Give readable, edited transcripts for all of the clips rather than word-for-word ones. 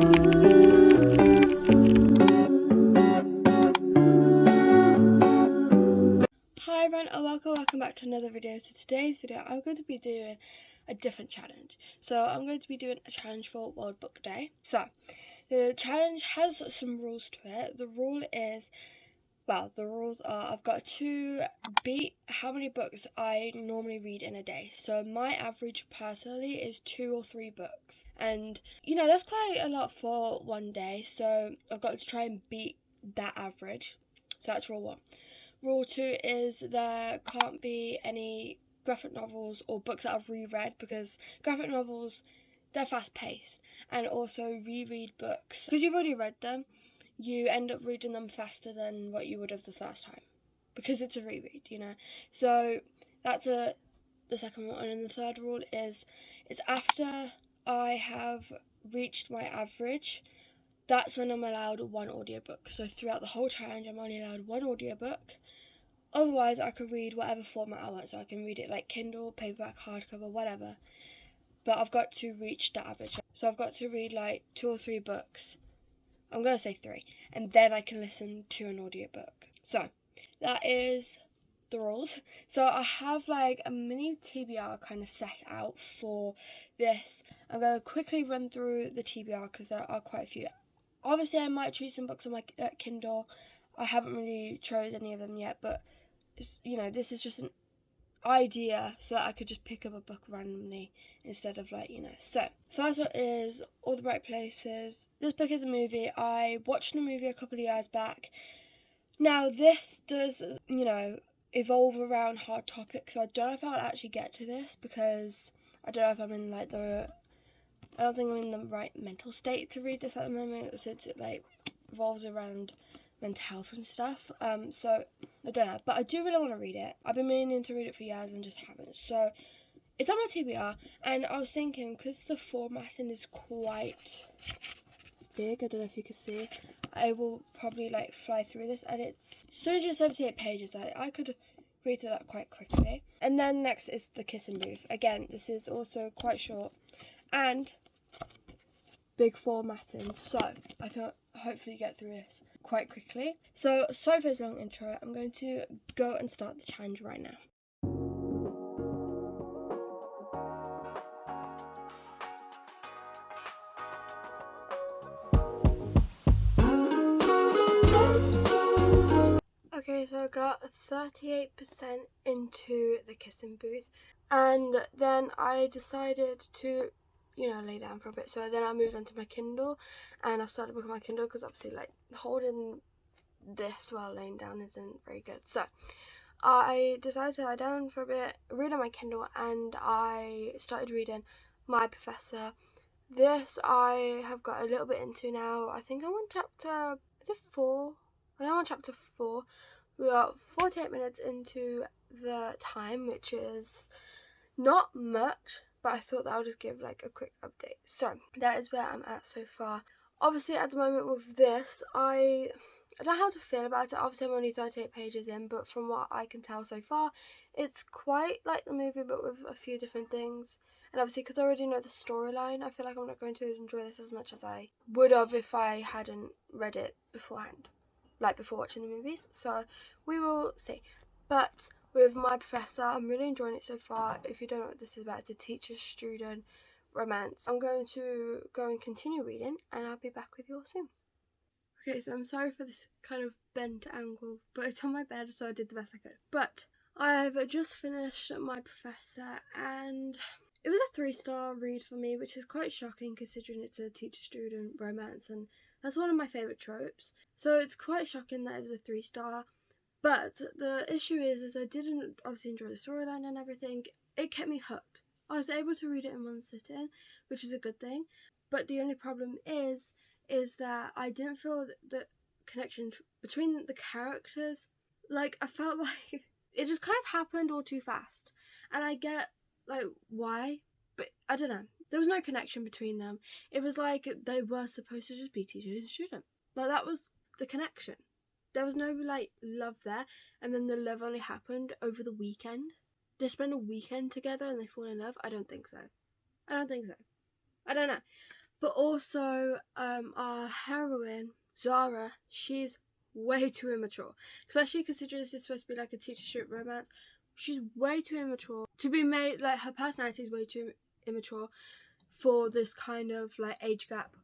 Hi everyone and welcome back to another video. So today's video I'm going to be doing a different challenge. So I'm going to be doing a challenge for World Book Day. So the challenge has some rules to it. The rules are I've got to beat how many books I normally read in a day. So my average personally is 2 or 3 books, and you know that's quite a lot for one day, so I've got to try and beat that average. So that's rule 1. Rule 2 is there can't be any graphic novels or books that I've reread, because graphic novels, they're fast paced, and also reread books, because you've already read them, you end up reading them faster than what you would have the first time, because it's a reread, you know. So that's the second one. And the third rule is it's after I have reached my average, that's when I'm allowed 1 audiobook. So throughout the whole challenge I'm only allowed 1 audiobook. Otherwise I could read whatever format I want, so I can read it like Kindle, paperback, hardcover, whatever. But I've got to reach the average. So I've got to read like 2 or 3 books. I'm going to say 3. And then I can listen to an audiobook. So that is the rules. So I have like a mini TBR kind of set out for this. I'm going to quickly run through the TBR because there are quite a few. Obviously I might choose some books on my Kindle. I haven't really chose any of them yet, but you know, this is just an idea so that I could just pick up a book randomly instead of like, you know. So first one is All the Bright Places. This book is a movie. I watched the movie a couple of years back. Now this does, you know, evolve around hard topics, so I don't know if I'll actually get to this because I don't know if I'm in like I don't think I'm in the right mental state to read this at the moment, since it like revolves around mental health and stuff. So I don't know, but I do really want to read it. I've been meaning to read it for years and just haven't. So it's on my TBR, and I was thinking, because the formatting is quite big, I don't know if you can see, I will probably like fly through this, and it's 278 pages. I could read through that quite quickly. And then next is The Kissing Booth. Again, this is also quite short and big formatting, so I can hopefully get through this quite quickly. So sorry for this long intro. I'm going to go and start the challenge right now. Okay, so I got 38% into The Kissing Booth, and then I decided to, you know, lay down for a bit. So then I moved on to my Kindle, and I started a book on my Kindle, because obviously like holding this while laying down isn't very good. So I decided to lie down for a bit, read on my Kindle, and I started reading My Professor. This I have got a little bit into now. I think I'm on chapter, is it 4? I am on chapter 4. We are 48 minutes into the time, which is not much, but I thought that I would just give like a quick update. So that is where I'm at so far. Obviously at the moment with this, I don't know how to feel about it. Obviously I'm only 38 pages in, but from what I can tell so far, it's quite like the movie, but with a few different things. And obviously because I already know the storyline, I feel like I'm not going to enjoy this as much as I would have if I hadn't read it beforehand, like before watching the movies. So we will see. But with My Professor, I'm really enjoying it so far. If you don't know what this is about, it's a teacher-student romance. I'm going to go and continue reading, and I'll be back with you all soon. Okay, so I'm sorry for this kind of bent angle, but it's on my bed, so I did the best I could. But I've just finished My Professor, and it was a 3-star read for me, which is quite shocking considering it's a teacher-student romance, and that's one of my favourite tropes. So it's quite shocking that it was a 3-star. But the issue is I didn't obviously enjoy the storyline and everything. It kept me hooked. I was able to read it in one sitting, which is a good thing. But the only problem is that I didn't feel the connections between the characters. Like, I felt like it just kind of happened all too fast. And I get, like, why, but I don't know. There was no connection between them. It was like they were supposed to just be teacher and student. Like, that was the connection. There was no, like, love there, and then the love only happened over the weekend. They spend a weekend together and they fall in love? I don't think so. I don't know. But also, our heroine, Zara, she's way too immature. Especially considering this is supposed to be like a teacher-student romance. She's way too immature to be made, like, her personality is way too immature for this kind of, like, age gap,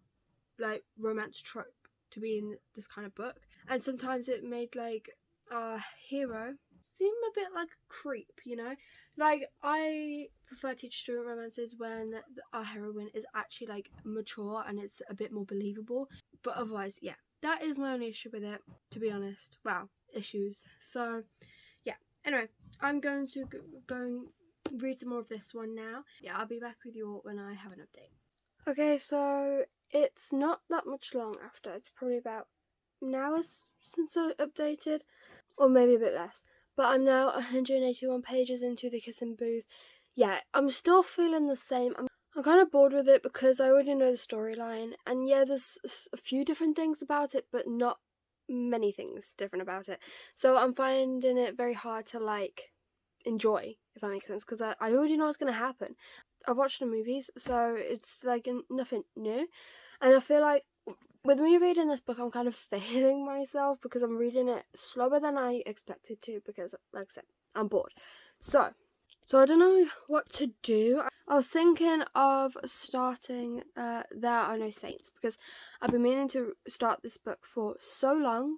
like, romance trope to be in this kind of book. And sometimes it made, like, our hero seem a bit like a creep, you know? Like, I prefer teacher-student romances when our heroine is actually, like, mature and it's a bit more believable. But otherwise, yeah, that is my only issue with it, to be honest. Well, issues. So, yeah. Anyway, I'm going to go and read some more of this one now. Yeah, I'll be back with you all when I have an update. Okay, so it's not that much long after. It's probably about an hour since I updated, or maybe a bit less. But I'm now 181 pages into the Kissing Booth. Yeah, I'm still feeling the same. I'm kind of bored with it because I already know the storyline. And yeah, there's a few different things about it, but not many things different about it. So I'm finding it very hard to, like, enjoy, if that makes sense, because I already know what's going to happen. I've watched the movies, so it's, like, nothing new. And I feel like with me reading this book, I'm kind of failing myself because I'm reading it slower than I expected to because, like I said, I'm bored. So I don't know what to do. I was thinking of starting There Are No Saints because I've been meaning to start this book for so long.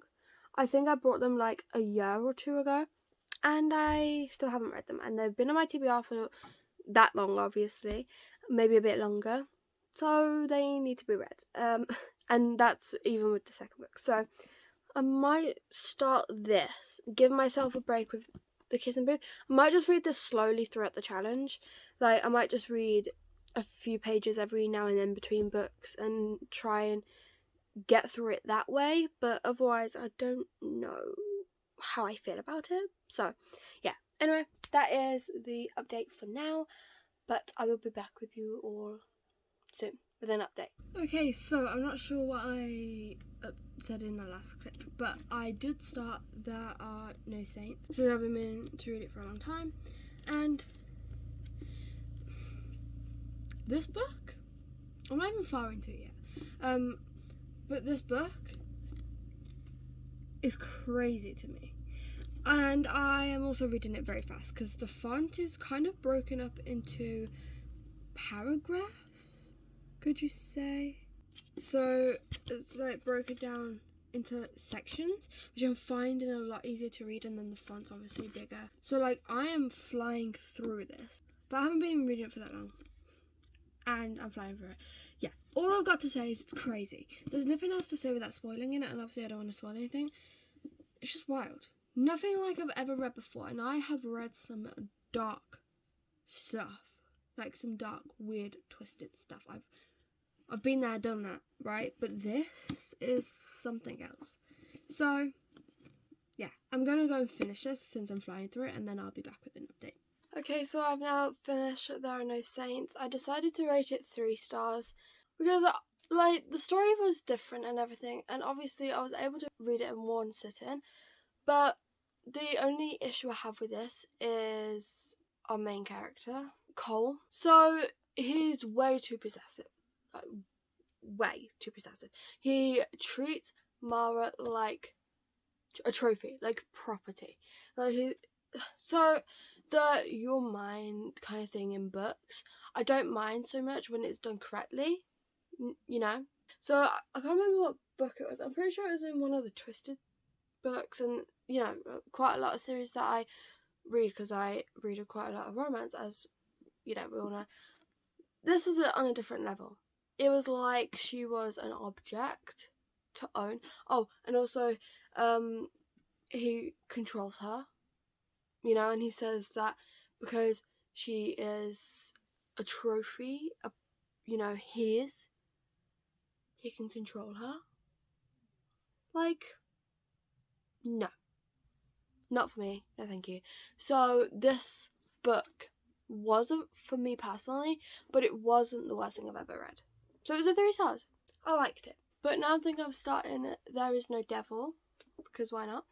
I think I bought them like a year or two ago and I still haven't read them. And they've been on my TBR for that long, obviously, maybe a bit longer. So they need to be read. And that's even with the second book. So I might start this, give myself a break with the Kissing Booth. I might just read this slowly throughout the challenge. Like, I might just read a few pages every now and then between books and try and get through it that way. But otherwise, I don't know how I feel about it. So, yeah. Anyway, that is the update for now. But I will be back with you all soon with an update. Okay, so I'm not sure what I said in the last clip, but I did start There Are No Saints, so I've been meaning to read it for a long time, and this book, I'm not even far into it yet, but this book is crazy to me, and I am also reading it very fast because the font is kind of broken up into paragraphs, could you say? So it's like broken down into sections, which I'm finding a lot easier to read, and then the font's obviously bigger. So, like, I am flying through this, but I haven't been reading it for that long, and I'm flying through it. Yeah, all I've got to say is it's crazy. There's nothing else to say without spoiling it, and obviously I don't want to spoil anything. It's just wild. Nothing like I've ever read before, and I have read some dark stuff, like some dark, weird, twisted stuff. I've been there, done that, right? But this is something else. So, yeah, I'm going to go and finish this since I'm flying through it, and then I'll be back with an update. Okay, so I've now finished There Are No Saints. I decided to rate it 3 stars because, like, the story was different and everything, and obviously I was able to read it in one sitting, but the only issue I have with this is our main character, Cole. So, he's way too possessive. Like, way too possessive. He treats Mara like a trophy, like property. Like, so the "you're mine" kind of thing in books, I don't mind so much when it's done correctly, you know. So I can't remember what book it was. I'm pretty sure it was in one of the Twisted books, and you know, quite a lot of series that I read because I read quite a lot of romance, as you know, we all know. This was on a different level. It was like she was an object to own. Oh, and also, he controls her, you know, and he says that because she is a trophy, you know, he can control her. Like, no. Not for me. No, thank you. So, this book wasn't for me personally, but it wasn't the worst thing I've ever read. So it was a 3 stars. I liked it. But now I think I'm starting There Is No Devil, because why not?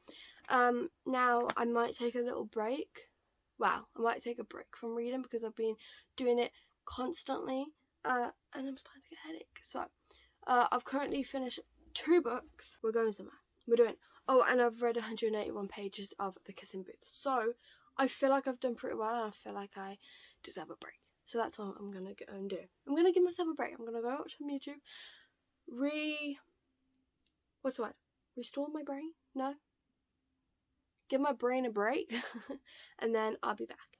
Now I might take a little break. Wow, I might take a break from reading because I've been doing it constantly and I'm starting to get a headache. So, I've currently finished 2 books. We're going somewhere. We're doing. Oh, and I've read 181 pages of The Kissing Booth. So, I feel like I've done pretty well, and I feel like I deserve a break. So that's what I'm gonna go and do. I'm gonna give myself a break. I'm gonna go watch some YouTube. What's the word? Restore my brain? No? Give my brain a break. And then I'll be back.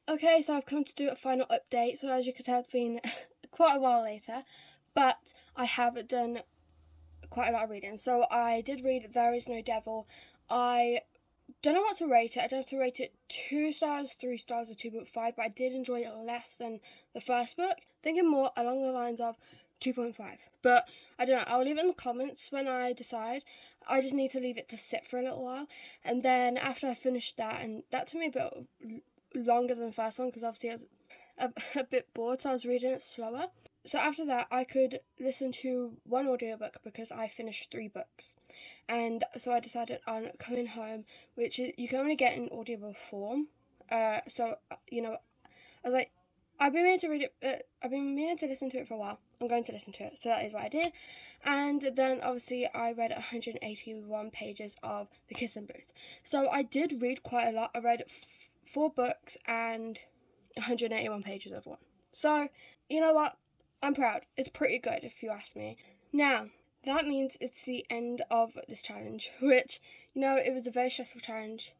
Okay, so I've come to do a final update. So as you can tell, it's been quite a while later, but I have done quite a lot of reading. So I did read There Is No Devil. I don't know what to rate it. I don't have to rate it 2 stars, 3 stars, or 2.5, but I did enjoy it less than the first book. Thinking more along the lines of 2.5. But I don't know. I'll leave it in the comments when I decide. I just need to leave it to sit for a little while. And then after I finish that, and that took me a bit longer than the first one because obviously I was a bit bored, so I was reading it slower. So after that, I could listen to one audiobook because I finished 3 books. And so I decided on Coming Home, which you can only get in audiobook form. So, you know, I was like, I've been meaning to read it, I've been meaning to listen to it for a while. I'm going to listen to it. So that is what I did. And then obviously I read 181 pages of The Kissing Booth. So I did read quite a lot. I read 4 books and 181 pages of one. So, you know what? I'm proud. It's pretty good if you ask me. Now, that means it's the end of this challenge, which, you know, it was a very stressful challenge,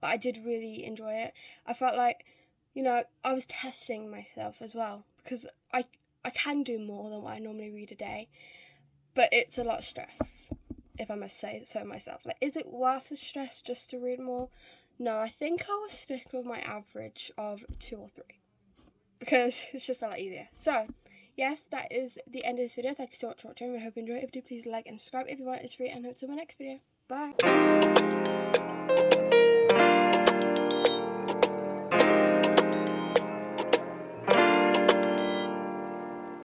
but I did really enjoy it. I felt like, you know, I was testing myself as well, because I can do more than what I normally read a day, but it's a lot of stress, if I must say so myself. Like, is it worth the stress just to read more? No, I think I will stick with my average of 2 or 3, because it's just a lot easier. So, yes, that is the end of this video. Thank you so much for watching. I hope you enjoyed it. If you do, please like and subscribe if you want. It's free, and I'll see you in my next video. Bye.